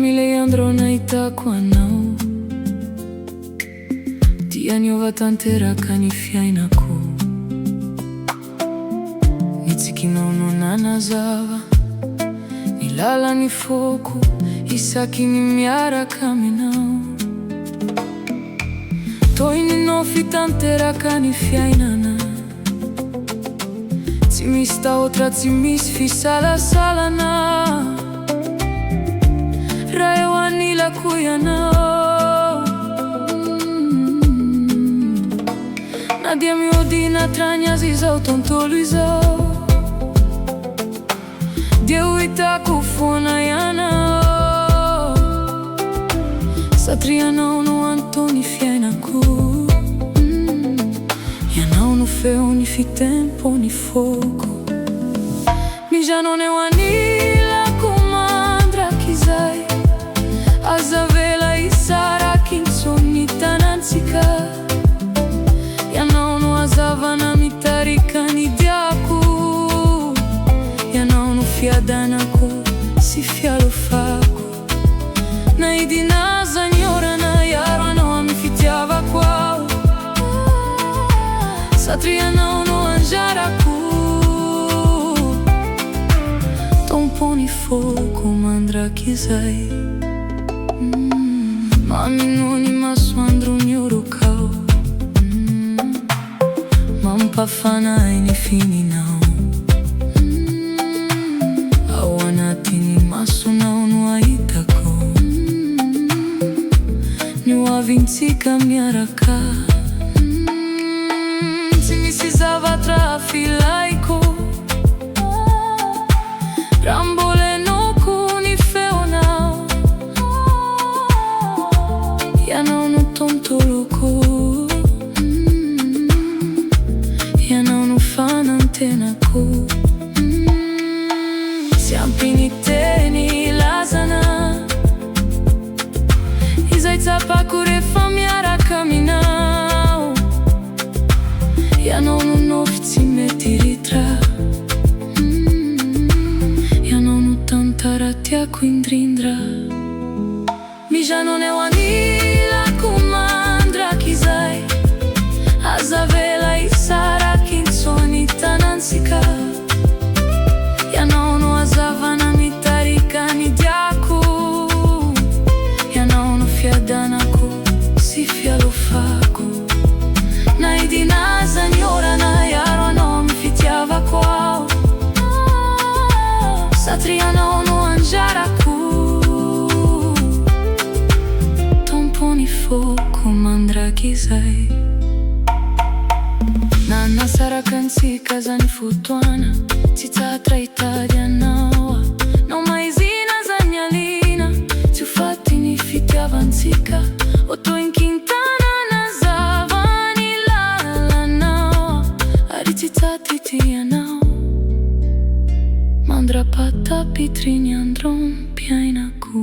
Famile andro naita kwa nao Tianyova tanteraka ny fiainako Nitsikinao nanazava Ny lalan'ny foko Isaky ny miaraka aminao Toy ninao fitanteraka ny fiainana Tsy misy tahotra, tsy misy fisalasalana Raha eo anilako ianao Na dia miody natrany azy izao tontolo izao Dia ho hitako foana ianao Satria anao no antony fiainako Ianao no feo ny fitempo ny foko Mijano eo anilako mandraka izay Aza vela isaraky ny son'ny tanantsika Ianao no hazavana mitarika ny diako Ianao no fiadanako sy fialofako Na idinaza ny orana iaro anao amin'ny fitiavako aho Satria anao no anjarako Tompony foko mandraka izay Mamino ny masoandro miorokao Mampafanahy ny fininao Ao anatin'ny masonao no ahitako Ny hoavintsika miaraka Tsy misy zavatra filaiko Raha mbola enoko ny feonao Ianao no tontoloko Ianao no fanantenako Tsy ampy ny teny lazana Izay tsapako rehefa miaraka aminao Ianao no nofy tsy mety ritra Ianao no tantara tiako indrindra Mijano eo anilako mandraka izay Aza vela isaraky ny son'ny tanantsika Ianao no hazavana mitarika ny diako Ianao no fiadanako sy fialofako Na idinaza ny orana iaro anao amin'ny fitiavako aho Satria anao no anjarako Tompony foko mandraka izay Na nasaraka antsika zany fotoana Tsy tsatra hitady anao Nao maizina zany alina Tsy ho faty ny fitiavantsika Otoin-kintana nazava ny lalanao Ary tsy tsaty ty ianao Mandrapatapitry ny androm-piainako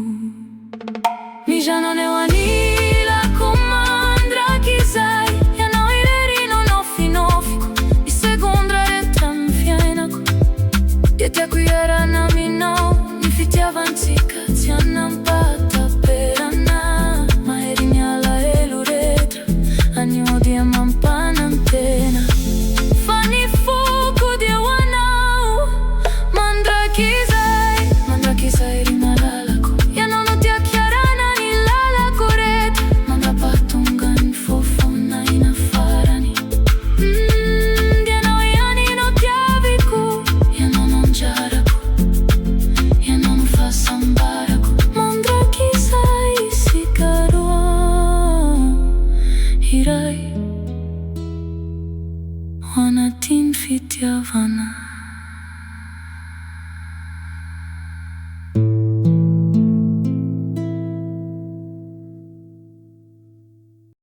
Mijano eo anilako mandraka izay Ianao irerino nofinofiko Ny segondra rehetra amin'ny fiainako Dia tiako iarana aminao Ny fitiavantsika tsy anampataperana Mahery ny alahelo rehetra Anio dia mampanantena Fa ny foko dia ho anao Mandraka izay ry malalako Ianao no tiako iarana ny lalako rehetra Mandrapahatonga ny fofona ina farany Dia anao ihany no tiaviko Ianao no anjarako Ianao no fahasambarako Mandraka izay isika roa Iray Ho anatin'ny fitiavana